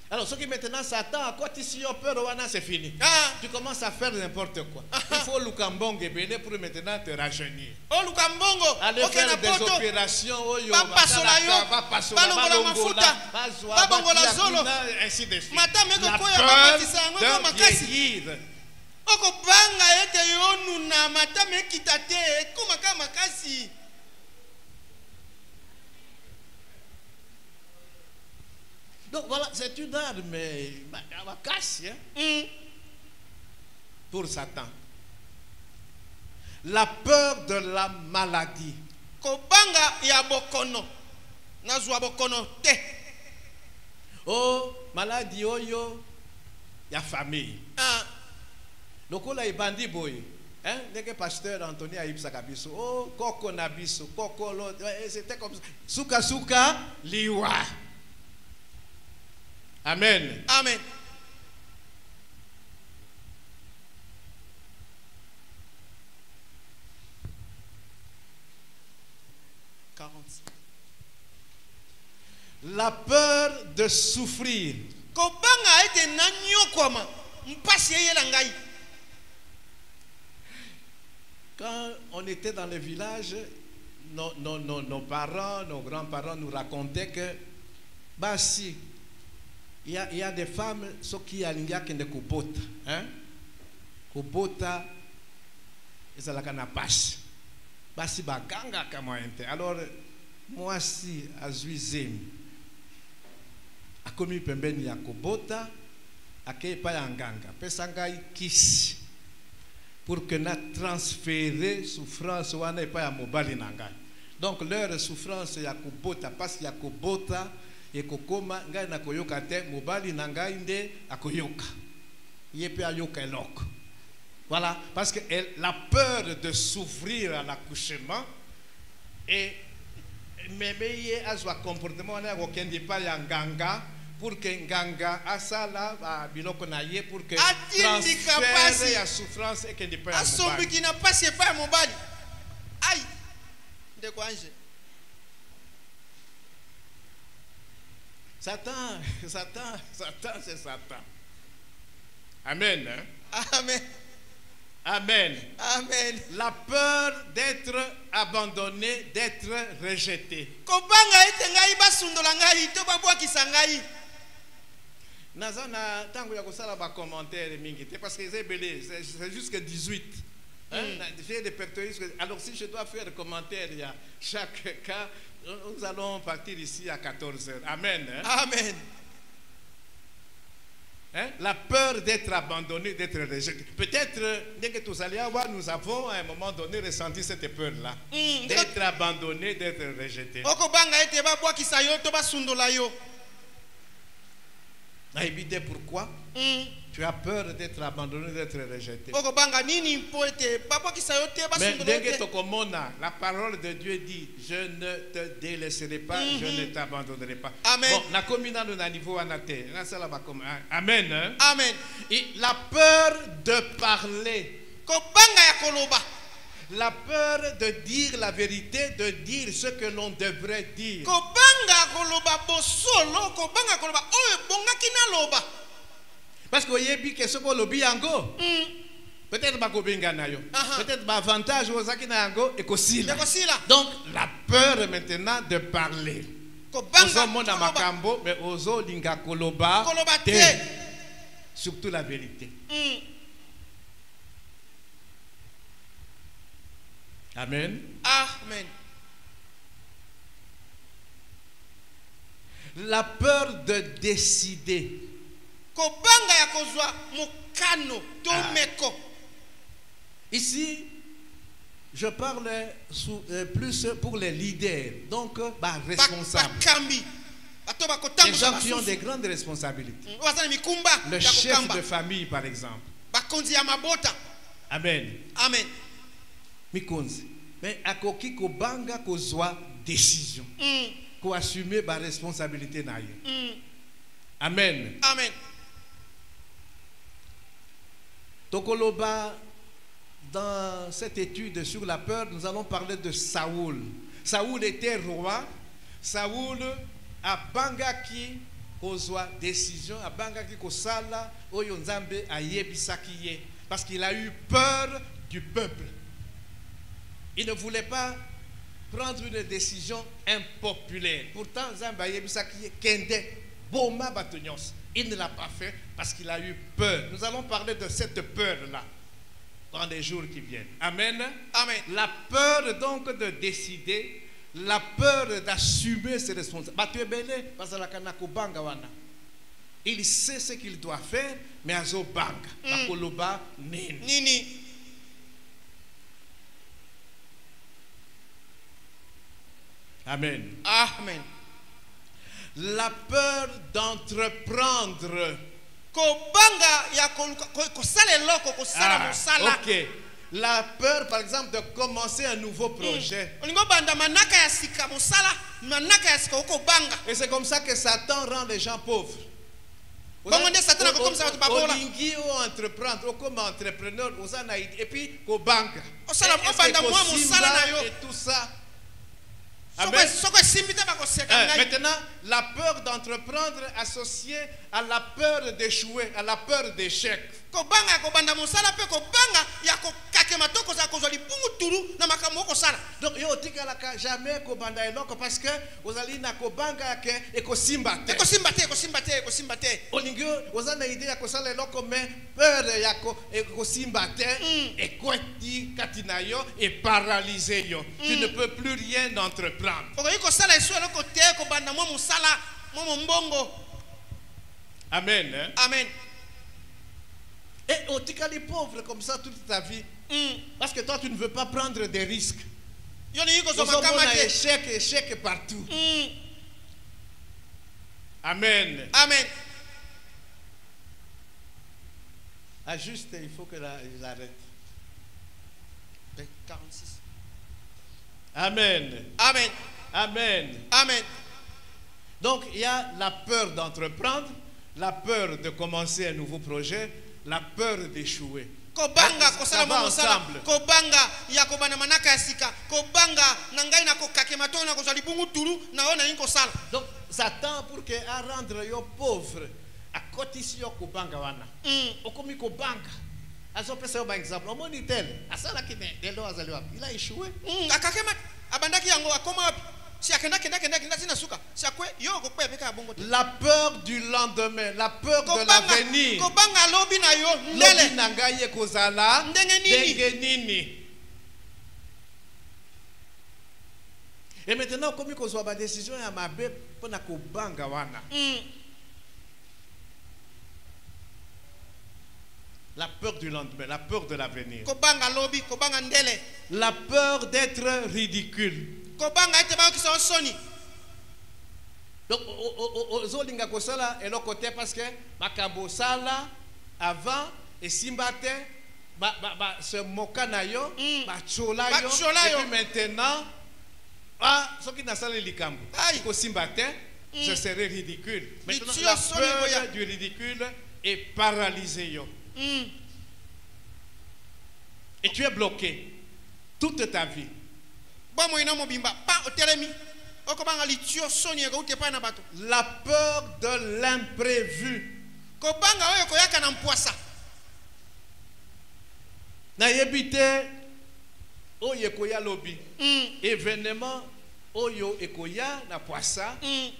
Alors, ce qui maintenant Satan, à quoi tu as peur, c'est fini. Tu commences à faire n'importe quoi. Il faut Lukambongo pour maintenant te rajeunir. Aller faire des opérations, ainsi de suite. La peur de vieillir. Donc voilà, c'est une arme pour Satan. La peur de la maladie. Oh, maladie, oh yo, il y a famille. Donc là, il bandit boy. Hein, dès que pasteur Anthony a eu sa kabiso, oh, koko nabiso, koko l'autre, c'était comme ça. Souka souka, liwa. Amen. Amen. La peur de souffrir. Quand on était dans le village, nos parents, nos grands-parents nous racontaient que bah si il y a des femmes qui ont kubota, hein? Kubota, ils ont la passe. Basi baganga kama ente. Alors moi si azuizem a commis pembeni ya kubota akei pa yanganga pesanga ikisi pour que na transférer souffrance wana pa ya mobali nanga. Donc leur souffrance ya kubota parce ya kubota et kokoma ngai na koyoka te mobali na ngai nde akoyoka yepe ayoka eloko. Voilà, parce que la peur de souffrir à l'accouchement et même azwa comportement na kokendi pa ya nganga pour que nganga asala biloko na ye pour que transfert ya souffrance et kendi pa ya mobali asombi na passe pa ya mobali ai ndeko anje. Satan, c'est Satan. Amen. Hein? Amen. Amen. Amen. La peur d'être abandonné, d'être rejeté. Nazana tango ya kosala ba commentaire mingi parce que c'est jusqu'à 18. J'ai des pectoraux. Alors si je dois faire des commentaires il y a chaque cas. Nous allons partir ici à 14h. Amen. Hein? Amen. Hein? La peur d'être abandonné, d'être rejeté. Peut-être, dès que tous allez avoir, nous avons à un moment donné ressenti cette peur-là. D'être abandonné, d'être rejeté. Pourquoi? Tu as peur d'être abandonné, d'être rejeté. Mais dès que tu commences, la parole de Dieu dit, je ne te délaisserai pas, je ne t'abandonnerai pas. Amen. Bon, na komina na niveau anate. Amen. Hein? Amen. Et la peur de parler. La peur de dire la vérité, de dire ce que l'on devrait dire. Parce que vous voyez que ce qu'on lobby yango, peut-être pas peut-être pas avantage aux yango et kosila. Donc la peur maintenant de parler. Ozo mona makambo mais ozo linga koloba te. Surtout la vérité. Amen. Amen. La peur de décider. Kobanga ya kozwa mukano to meko. Ici, je parle plus pour les leaders, donc responsables. Les gens qui ont des grandes responsabilités. Le chef de famille, par exemple. Amen. Amen. Mikonzi. Mais akoki kobanga kozwa décision. Ko assumer ba responsabilité na yo. Amen. Amen. Tokoloba, dans cette étude sur la peur, nous allons parler de Saoul. Saoul était roi. Saoul a bangaki kozwa décision, a bangaki kosala oyo nzambe ayebisaki ye, parce qu'il a eu peur du peuple. Il ne voulait pas prendre une décision impopulaire. Pourtant nzambe ayebisaki ye kende boma batonyos. Il ne l'a pas fait parce qu'il a eu peur. Nous allons parler de cette peur-là dans les jours qui viennent. Amen. Amen. La peur donc de décider, la peur d'assumer ses responsabilités. Il sait ce qu'il doit faire, mais azo banga. Nini. Amen. Amen. La peur d'entreprendre. Ok. La peur, par exemple, de commencer un nouveau projet. Et c'est comme ça que Satan rend les gens pauvres. Olingi ou entreprendre, ou comme entrepreneur, et puis au banque. Et tout ça. Maintenant, la peur d'entreprendre associée à la peur d'échouer, à la peur d'échec. Donc, jamais parce que vous allez na kobanga et kosimbate. Olingo, vous avez idée à kosala eloko mais peur ya kosimbate et kweti katinayo et paralysé yo. Tu ne peux plus rien entreprendre. Amen. Hein? Amen. Et on dit qu'elle est pauvre comme ça toute ta vie. Parce que toi tu ne veux pas prendre des risques. Échec partout. Amen. Amen. Ah, juste, il faut que j'arrête. 46. Amen. Amen. Amen. Amen. Donc, il y a la peur d'entreprendre, la peur de commencer un nouveau projet, la peur d'échouer. Kobanga kosala mosala kobanga ya kobana manaka ya sika kobanga nangai na kokakema to na kozali bungu turu na ona inko sala. Donc Satan pour que a rendre yo pauvre a kotisi yo kobanga wana. Okomi kobanga. Azo pesa yo ba exemple. On monitel. Asala kine delo azali wapi? Il a échoué. Akakema abandaki yango akoma wapi? La peur du lendemain, la peur de l'avenir. Et maintenant, comme il y a une décision, il y a la peur du lendemain, la peur de l'avenir. La peur d'être ridicule. Donc, ozolinga kosala eloko te parce que makambo sala avant et simbate se moka na yo ba chola yo et puis maintenant ce qui n'a sala likambo ko simbate je serai ridicule. Maintenant la peur du ridicule est paralysée yo. Et tu es bloqué toute ta vie. La peur de l'imprévu. Na yebite oyo ekoya lobi. Événement oyo ekoya na poisa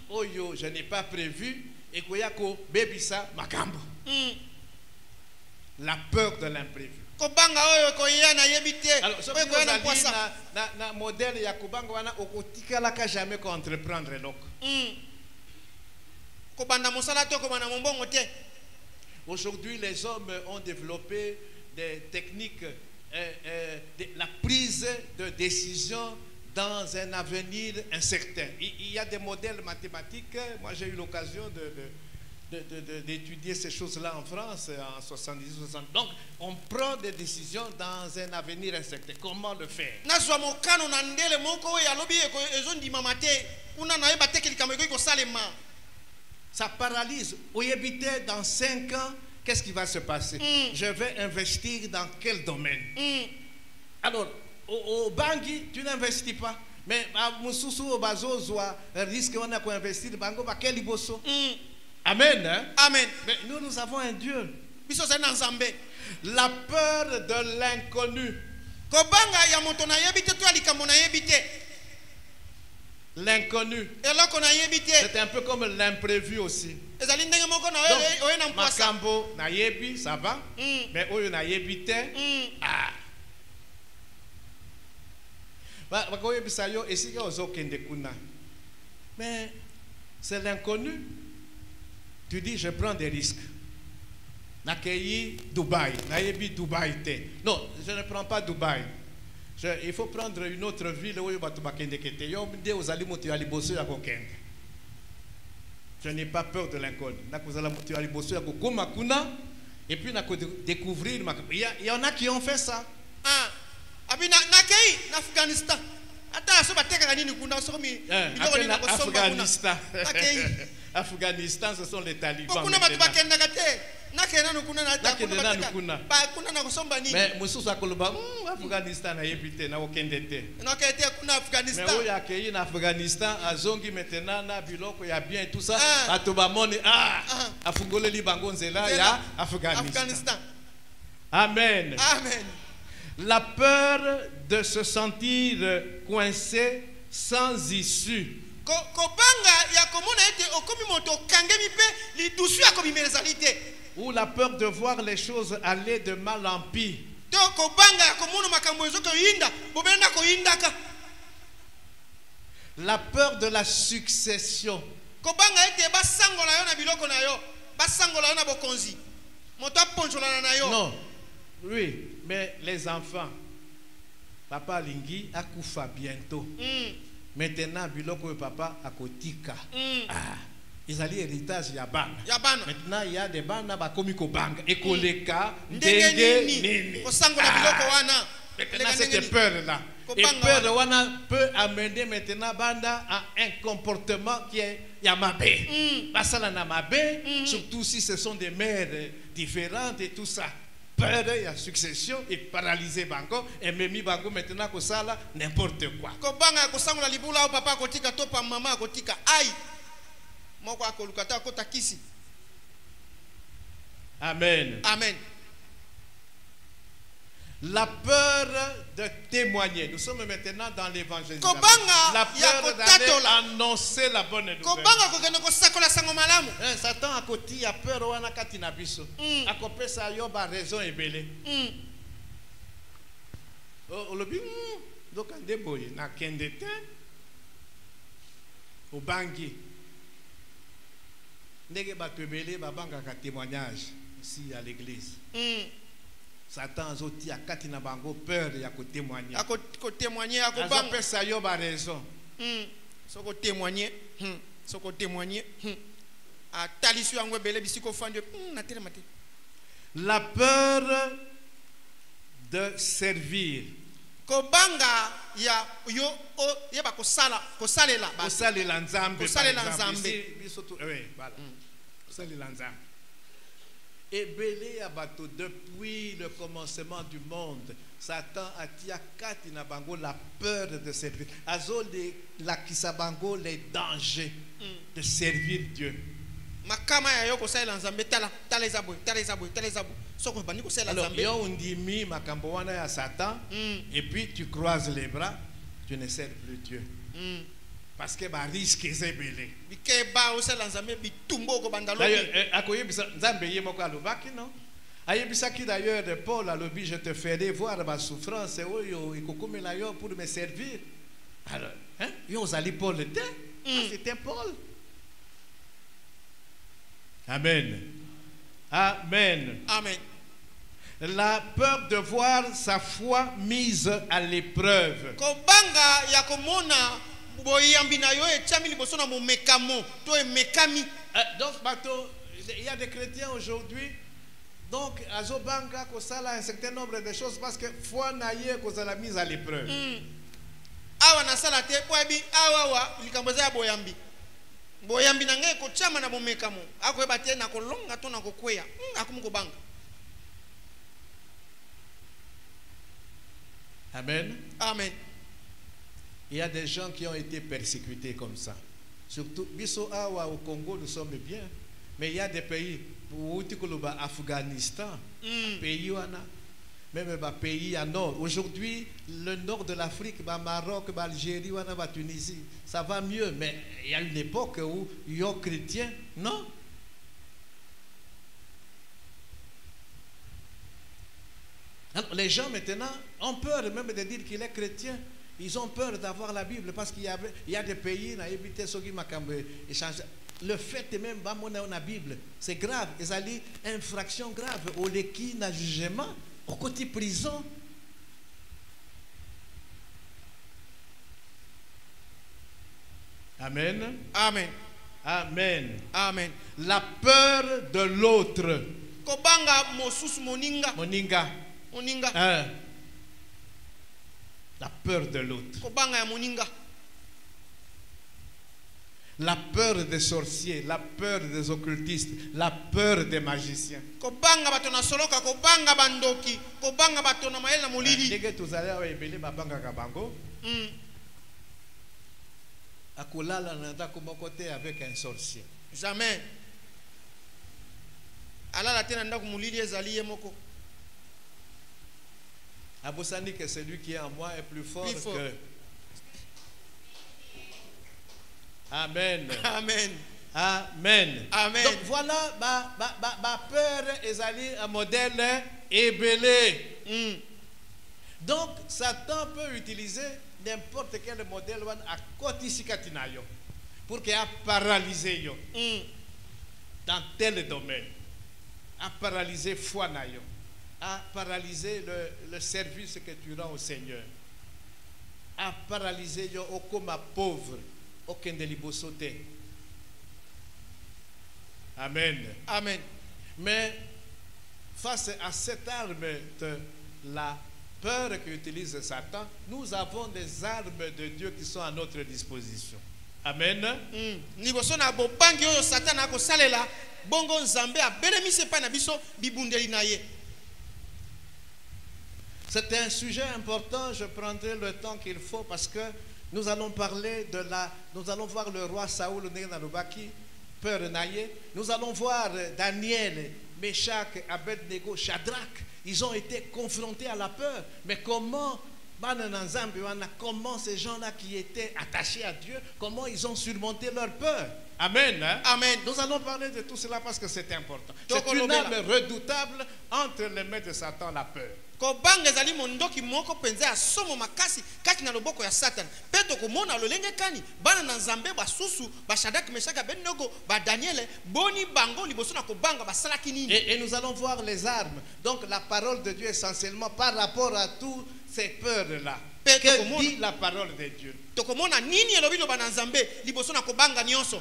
oyo je n'ai pas prévu ekoya ko bebisa makambo. La peur de l'imprévu. Alors, ce que na modèle ya kubanga wana okotikala ka jamais ko entreprendre loko. Aujourd'hui, les hommes ont développé des techniques, la prise de décision dans un avenir incertain. Il y a des modèles mathématiques. Moi, j'ai eu l'occasion d'étudier ces choses-là en France en 70-60. Donc, on prend des décisions dans un avenir incertain. Comment le faire? Ça paralyse. Dans 5 ans, qu'est-ce qui va se passer? Je vais investir dans quel domaine? Alors, au Bangui, tu n'investis pas. Mais à Moussoussou, au Bazo, risque on a investir dans Bango, quel ibosso? Amen. Hein? Amen. Mais nous avons un Dieu. La peur de l'inconnu. L'inconnu. C'est un peu comme l'imprévu aussi. Donc, Makambo nayebi, ça va. Mais oyo nayebi te. Ah. Mais c'est l'inconnu. Tu dis, je prends des risques. Nakeyi Dubaï. Nayebi Dubaï te. Non, je ne prends pas Dubaï. Il faut prendre une autre ville où je n'ai pas peur de l'inconnu. Et puis découvrir. Il y en a qui ont fait ça. Afghanistan. Afghanistan, ce sont les talibans. Mais Moussous Akoloba, Afghanistan a évité, n'a aucun dété. Mais où il y a accueilli en Afghanistan, à Zongi maintenant, na Biloko, il y a bien tout ça. À Tobamoni, à Fungole Libangonzela, il y a Afghanistan. Amen. Amen. La peur de se sentir coincé sans issue. Ou la peur de voir les choses aller de mal en pire. La peur de la succession. Non, oui, mais les enfants, papa Lingi a koufa bientôt. Maintenant, biloko papa a kotika. Ils allaient héritage yabana. Maintenant, il y a des bana bakomi ko banga. Ekoleka, ndenge nini. Maintenant, cette peur-là. Et peur wana peut amener maintenant banda à un comportement qui est yamabe. Basala namabe, surtout si ce sont des mères différentes et tout ça. Peur de la succession et paralysé banco et memi banco maintenant que ça là n'importe quoi. Kobanga kosangula libula au papa kotika topa mama kotika ai moko akolukata kotakisi. Amen. Amen. La peur de témoigner. Nous sommes maintenant dans l'évangélisation. La peur d'aller annoncer la bonne nouvelle. Satan a côté a peur wana katina biso. A kopé ça yoba raison ebele. Olobi donc ande boye na kendete au bangi. Ndege bato ebele babanga ka témoignage ici à l'église. Satan zoti a katina bango peur ya ko témoigner. A ko témoigner a ko banga pesa yo ba raison. So ko témoigner, so ko témoigner. A talisu yango bele bisiko fande na tele mate. La peur de servir. Ko banga ya yo ya ba ko sala, ko salela ba. Ko salela nzambe. Ko salela nzambe. Biso to oui, voilà. Ko salela nzambe. Ebele abato depuis le commencement du monde, Satan a tia katina bango la peur de servir. Azole la kisabango les dangers de servir Dieu. Makama ya yoko sala nzambe tala ezabu. Soko bani ko sala nzambe. Alors yo ndimi makambo wana ya Satan et puis tu croises les bras, tu ne sers plus Dieu. Parce que ba risque ezebele. Bikeba osala nzambe bitumbo ko bandalo. D'ailleurs akoyebisa nzambe yemo ko alobaki non. Ayebisaki d'ailleurs de Paul alobi je te ferai voir ma souffrance oyo ikokomela yo pour me servir. Alors, hein? Yo ozali Paul était? C'était Paul. Amen. Amen. Amen. La peur de voir sa foi mise à l'épreuve. Kobanga ya komona boyambi na yo etiami liboso na momekamo to emekami. Donc bateau, il y a des chrétiens aujourd'hui. Donc azobanga kosala un certain nombre de choses parce que foi na ye kozala mise à l'épreuve. Awa na sala te po ebi awa likambo za boyambi. Boyambi na ngai ko chama na momekamo. Akoyeba te na kolonga to na kokweya. Akumukobanga. Amen. Amen. Il y a des gens qui ont été persécutés comme ça. Surtout, biso awa au Congo, nous sommes bien. Mais il y a des pays, Afghanistan, pays wana, même pays à nord. Aujourd'hui, le nord de l'Afrique, Maroc, Algérie, Tunisie, ça va mieux. Mais il y a une époque où il y a des chrétiens, non? Alors, les gens maintenant ont peur même de dire qu'il est chrétien. Ils ont peur d'avoir la Bible parce qu'il y a des pays qui ont le fait même de la Bible, c'est grave. Ils ont une infraction grave. Au qui n'a jugement, au côté prison. Amen. Amen. Amen. Amen. La peur de l'autre. Kobanga mosusu moninga. Moninga. Moninga. La peur de l'autre. Kobanga ya moninga. La peur des sorciers, la peur des occultistes, la peur des magiciens. Kobanga bato na soloka, kobanga bandoki, kobanga bato na maela molili. Dès que tu allez au ebele babanga kabango. Akulala nanda kumokote avec un sorcier. Jamais. Alala tena nda kumulili ezali ye moko. Abosani que celui qui est en moi est plus fort que. Amen. Amen. Amen. Amen. Donc voilà, ma peur est allée à modèle ébélé. Donc Satan peut utiliser n'importe quel modèle à côté sikatinayo pour qu'il a paralysé yo dans tel domaine, à paralyser foi nayo, à paralyser le service que tu rends au Seigneur, à paralyser yo comme pauvre. Aucun de libosoté. Amen. Amen. Mais face à cette arme de la peur qu'utilise Satan, nous avons des armes de Dieu qui sont à notre disposition. Amen. Liboso na bobangi oyo Satan ako salela bongo nzambe abelemisi pa na biso bibundeli na ye. C'est un sujet important, je prendrai le temps qu'il faut parce que nous allons parler nous allons voir le roi Saoul Nenarubaki, peur naïe. Nous allons voir Daniel, Meshach, Abednego, Shadrach. Ils ont été confrontés à la peur. Mais comment ces gens-là qui étaient attachés à Dieu, comment ils ont surmonté leur peur? Amen. Hein? Amen. Nous allons parler de tout cela parce que c'est important. C'est une arme redoutable entre les mains de Satan, la peur. Kobanga ezali mondoki moko penza ya somo makasi kati na loboko ya Satan. Peto komona lolenge kani bana na Nzambe basusu ba Shadrach, Meshach, Abednego, ba Daniel boni bango liboso na kobanga basalaki nini. Et nous allons voir les armes. Donc la parole de Dieu essentiellement par rapport à toutes ces peurs-là. Que dit la parole de Dieu? Tokomona nini elobi loba na Nzambe liboso na kobanga nyonso.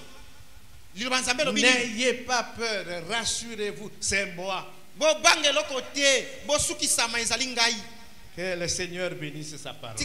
Liloba Nzambe lobi. N'ayez pas peur, rassurez-vous, c'est moi. Que le Seigneur bénisse sa parole.